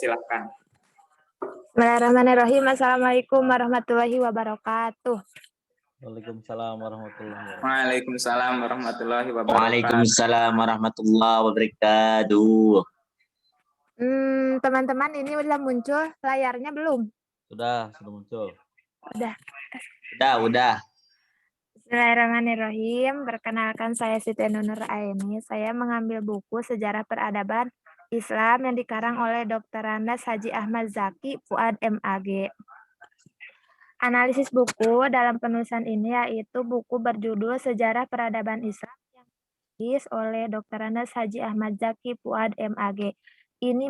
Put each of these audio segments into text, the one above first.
Silakan. Bismillahirrahmanirrahim. Assalamualaikum warahmatullahi wabarakatuh. Waalaikumsalam warahmatullahi wabarakatuh. Waalaikumsalam warahmatullahi wabarakatuh. Waalaikumsalam warahmatullahi wabarakatuh. Teman-teman, ini udah muncul layarnya belum? Sudah muncul. Udah. Bismillahirrahmanirrahim. Perkenalkan, saya Siti Nunur Aini. Saya mengambil buku Sejarah Peradaban Islam yang dikarang oleh Dr. Andes Haji Ahmad Zaki Fuad MAG. Analisis buku dalam penulisan ini yaitu buku berjudul Sejarah Peradaban Islam yang ditulis oleh Dr. Andes Haji Ahmad Zaki Fuad MAG. Ini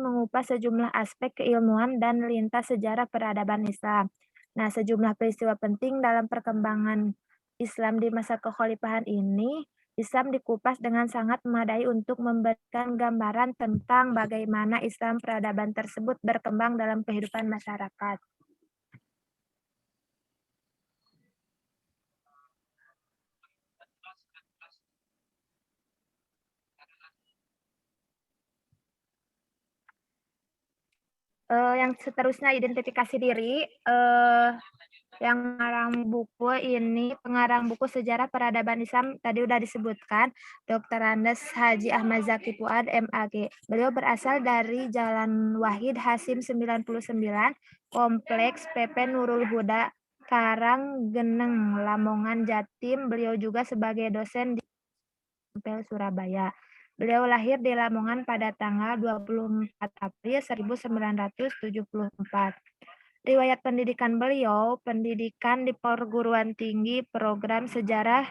mengupas sejumlah aspek keilmuan dan lintas sejarah peradaban Islam. Nah, sejumlah peristiwa penting dalam perkembangan Islam di masa kekhalifahan ini, Islam dikupas dengan sangat memadai untuk memberikan gambaran tentang bagaimana Islam peradaban tersebut berkembang dalam kehidupan masyarakat. Yang seterusnya identifikasi diri. Yang pengarang buku ini, pengarang buku Sejarah Peradaban Islam tadi udah disebutkan, Dr. Andes Haji Ahmad Zaki Fuad MAG. Beliau berasal dari Jalan Wahid Hasim 99, Kompleks PP Nurul Huda, Karanggeneng, Lamongan, Jatim. Beliau juga sebagai dosen di Surabaya. Beliau lahir di Lamongan pada tanggal 24 April 1974. Riwayat pendidikan beliau, pendidikan di perguruan tinggi, program sejarah.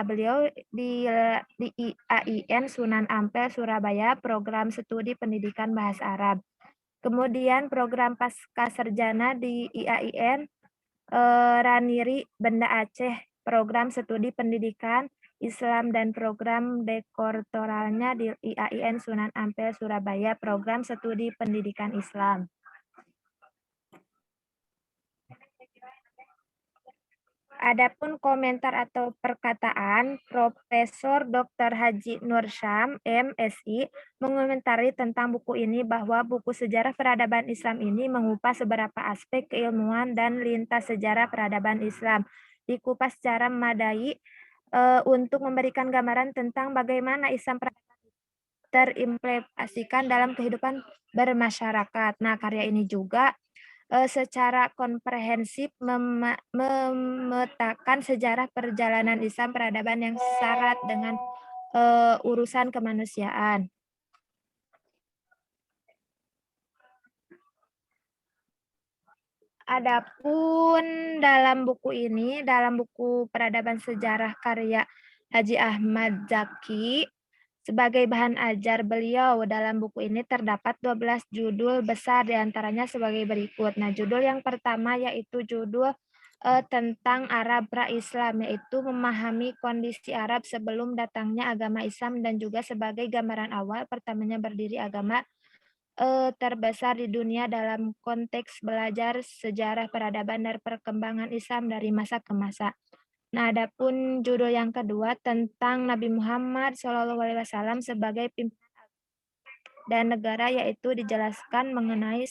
Beliau di IAIN Sunan Ampel, Surabaya, program studi pendidikan bahasa Arab. Kemudian program pasca sarjana di IAIN Raniri, Banda Aceh, program studi pendidikan Islam, dan program dektoralannya di IAIN Sunan Ampel, Surabaya, program studi pendidikan Islam. Adapun komentar atau perkataan, Profesor Dr. Haji Nur Syam, MSI, mengomentari tentang buku ini bahwa buku Sejarah Peradaban Islam ini mengupas beberapa aspek keilmuan dan lintas sejarah peradaban Islam. Dikupas secara memadai untuk memberikan gambaran tentang bagaimana Islam terimplementasikan dalam kehidupan bermasyarakat. Nah, karya ini juga secara komprehensif memetakan sejarah perjalanan Islam peradaban yang syarat dengan urusan kemanusiaan. Adapun dalam buku ini, dalam buku Peradaban Sejarah karya Haji Ahmad Zaki, sebagai bahan ajar beliau dalam buku ini terdapat 12 judul besar, diantaranya sebagai berikut. Nah, judul yang pertama yaitu judul tentang Arab pra-Islam, yaitu memahami kondisi Arab sebelum datangnya agama Islam dan juga sebagai gambaran awal pertamanya berdiri agama terbesar di dunia dalam konteks belajar sejarah peradaban dan perkembangan Islam dari masa ke masa. Nah, adapun judul yang kedua tentang Nabi Muhammad SAW sebagai pimpinan dan negara, yaitu dijelaskan mengenai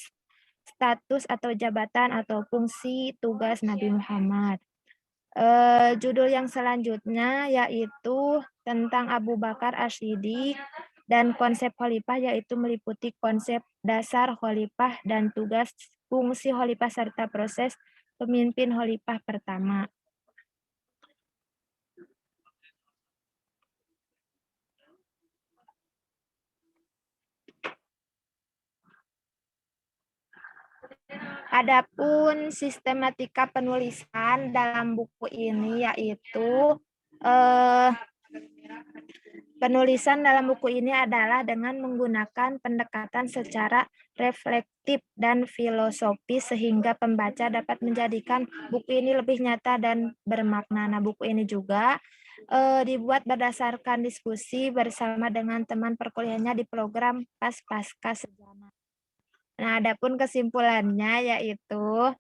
status atau jabatan atau fungsi tugas Nabi Muhammad. Judul yang selanjutnya yaitu tentang Abu Bakar As-Siddiq dan konsep khalifah, yaitu meliputi konsep dasar khalifah dan tugas fungsi khalifah serta proses pemimpin khalifah pertama. Adapun sistematika penulisan dalam buku ini yaitu penulisan dalam buku ini adalah dengan menggunakan pendekatan secara reflektif dan filosofis sehingga pembaca dapat menjadikan buku ini lebih nyata dan bermakna. Nah, buku ini juga dibuat berdasarkan diskusi bersama dengan teman perkuliahannya di program Pasca Sarjana. Nah, adapun kesimpulannya yaitu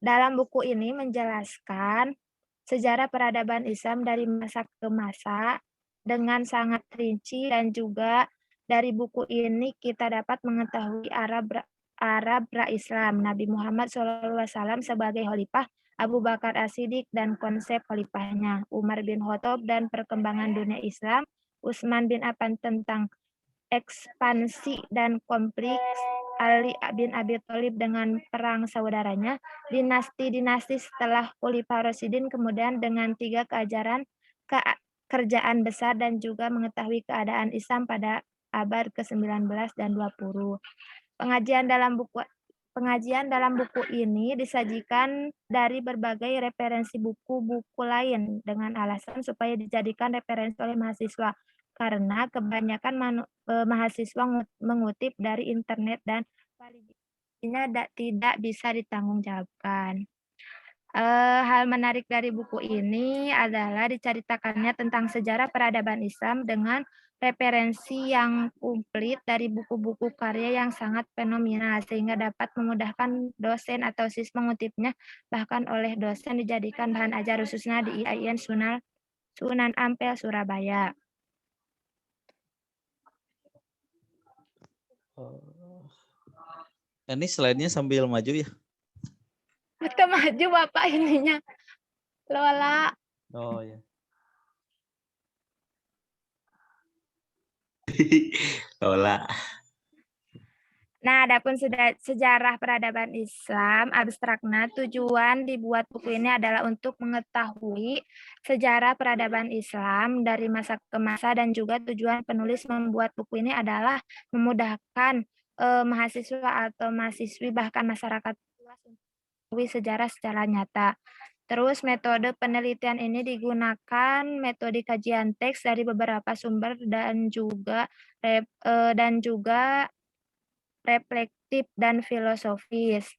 dalam buku ini menjelaskan sejarah peradaban Islam dari masa ke masa dengan sangat rinci dan juga Dari buku ini kita dapat mengetahui Arab pra-Islam, Nabi Muhammad SAW sebagai khalifah, Abu Bakar As-Siddiq dan konsep khalifahnya, Umar bin Khattab dan perkembangan dunia Islam, Utsman bin Affan tentang ekspansi dan konflik, Ali bin Abi Thalib dengan perang saudaranya, dinasti-dinasti setelah Khalifah Rasyidin, kemudian dengan 3 kerjaan besar dan juga mengetahui keadaan Islam pada abad ke-19 dan 20. Pengajian dalam buku ini disajikan dari berbagai referensi buku-buku lain dengan alasan supaya dijadikan referensi oleh mahasiswa karena kebanyakan mahasiswa mengutip dari internet dan validitasnya tidak bisa ditanggungjawabkan. Hal menarik dari buku ini adalah diceritakannya tentang sejarah peradaban Islam dengan referensi yang komplit dari buku-buku karya yang sangat fenomenal sehingga dapat memudahkan dosen atau siswa mengutipnya, bahkan oleh dosen dijadikan bahan ajar khususnya di IAIN Sunan Ampel, Surabaya. Ini slide-nya sambil maju ya? Kita maju Bapak ininya. Lola. Oh ya. Lola. Nah, adapun sejarah peradaban Islam abstraknya, tujuan dibuat buku ini adalah untuk mengetahui sejarah peradaban Islam dari masa ke masa dan juga tujuan penulis membuat buku ini adalah memudahkan mahasiswa atau mahasiswi bahkan masyarakat luas untuk mengetahui sejarah secara nyata. Terus metode penelitian ini digunakan metode kajian teks dari beberapa sumber dan juga reflektif dan filosofis.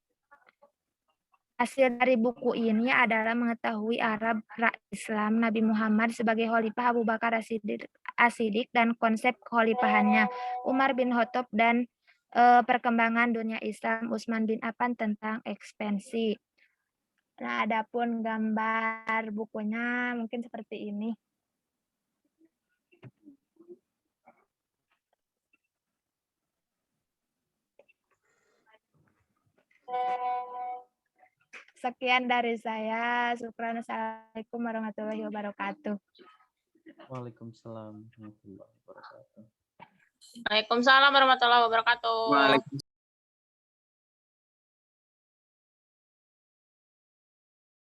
Hasil dari buku ini adalah mengetahui Arab pra-Islam Nabi Muhammad sebagai khalifah, Abu Bakar As-Siddiq dan konsep kekhalifahannya, Umar bin Khattab dan perkembangan dunia Islam, Utsman bin Affan tentang ekspansi. Nah, adapun gambar bukunya mungkin seperti ini. Sekian dari saya. Syukran. Assalamualaikum warahmatullahi wabarakatuh. Waalaikumsalam warahmatullahi wabarakatuh. Waalaikumsalam warahmatullahi wabarakatuh. Waalaikumsalam.